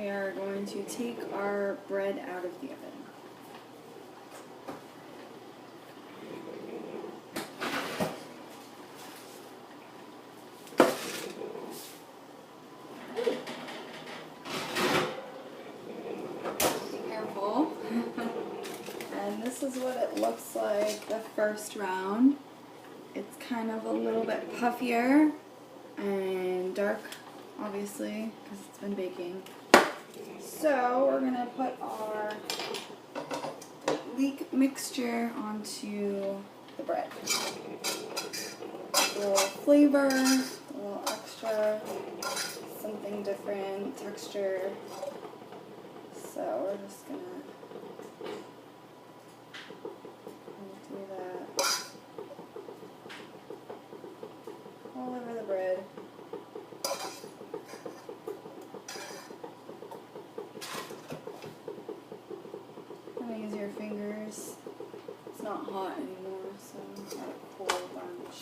we are going to take our bread out of the oven. Be careful. And this is what it looks like the first round. It's kind of a little bit puffier and dark, obviously, because it's been baking. So we're going to put our leek mixture onto the bread. A little flavor, a little extra, something different, texture. So we're just going to do that all over the bread. Use your fingers. It's not hot anymore, so it's not a cool bunch.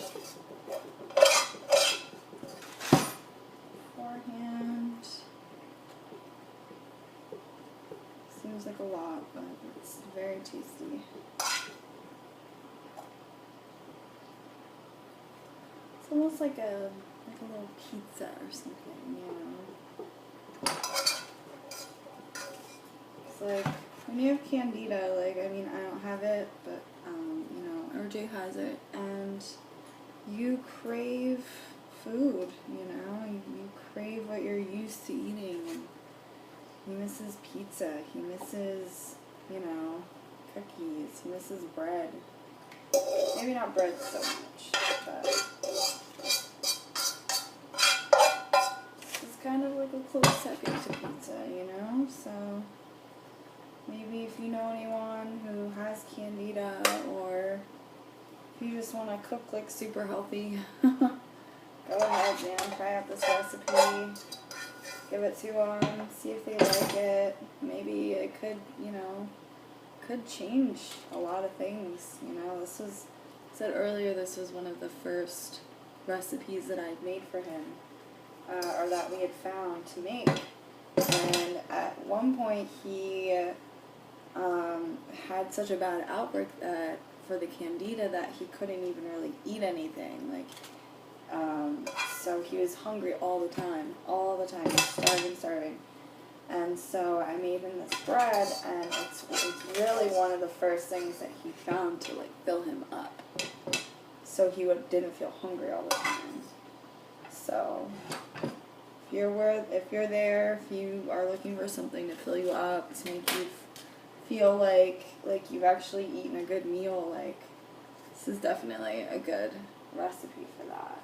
Forehand. Seems like a lot, but it's very tasty. It's almost like a little pizza or something, you know. It's like when you have Candida, like, I mean, I don't have it, but, you know, RJ has it, and you crave food, you know, you crave what you're used to eating, and he misses pizza, he misses, you know, cookies, he misses bread. Maybe not bread so much, but it's kind of like a close second to pizza, you know, so maybe if you know anyone who has Candida, or if you just want to cook like super healthy, go ahead, man. Try out this recipe. Give it to them. See if they like it. Maybe it could, you know, could change a lot of things. You know, this was, I said earlier, this was one of the first recipes that I'd made for him, or that we had found to make. And at one point he had such a bad outbreak for the Candida that he couldn't even really eat anything. Like, so he was hungry all the time, starving. And so I made him this bread, and it's really one of the first things that he found to like fill him up, so he didn't feel hungry all the time. So if you're there, if you are looking for something to fill you up, to make you feel like you've actually eaten a good meal, like, this is definitely a good recipe for that.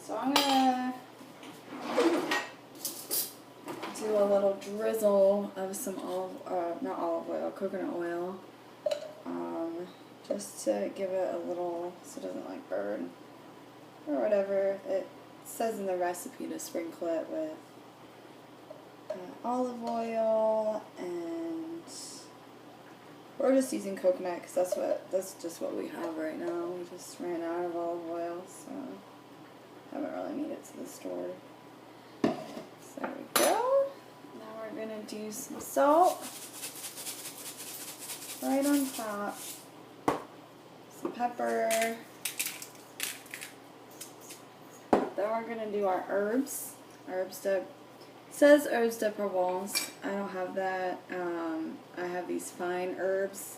So I'm gonna do a little drizzle of some coconut oil, just to give it a little, so it doesn't like burn or whatever. It says in the recipe to sprinkle it with olive oil, and we're just using coconut because that's just what we have right now. We just ran out of olive oil, so haven't really made it to the store. So there we go. Now we're gonna do some salt right on top, some pepper. Then we're gonna do our herbs de. Says herbs de Provence. I don't have that. I have these fine herbs.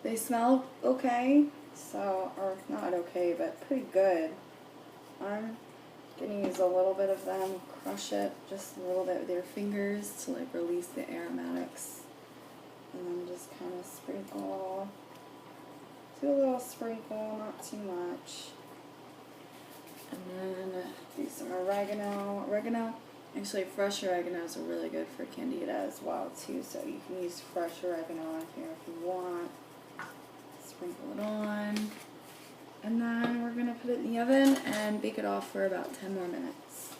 They smell okay, so, or not okay, but pretty good. I'm gonna use a little bit of them, crush it just a little bit with your fingers to like release the aromatics, and then just kind of sprinkle. Do a little sprinkle, not too much, and then do some oregano. Actually, fresh oreganos are really good for Candida as well, too, so you can use fresh oregano on here if you want. Sprinkle it on. And then we're going to put it in the oven and bake it off for about 10 more minutes.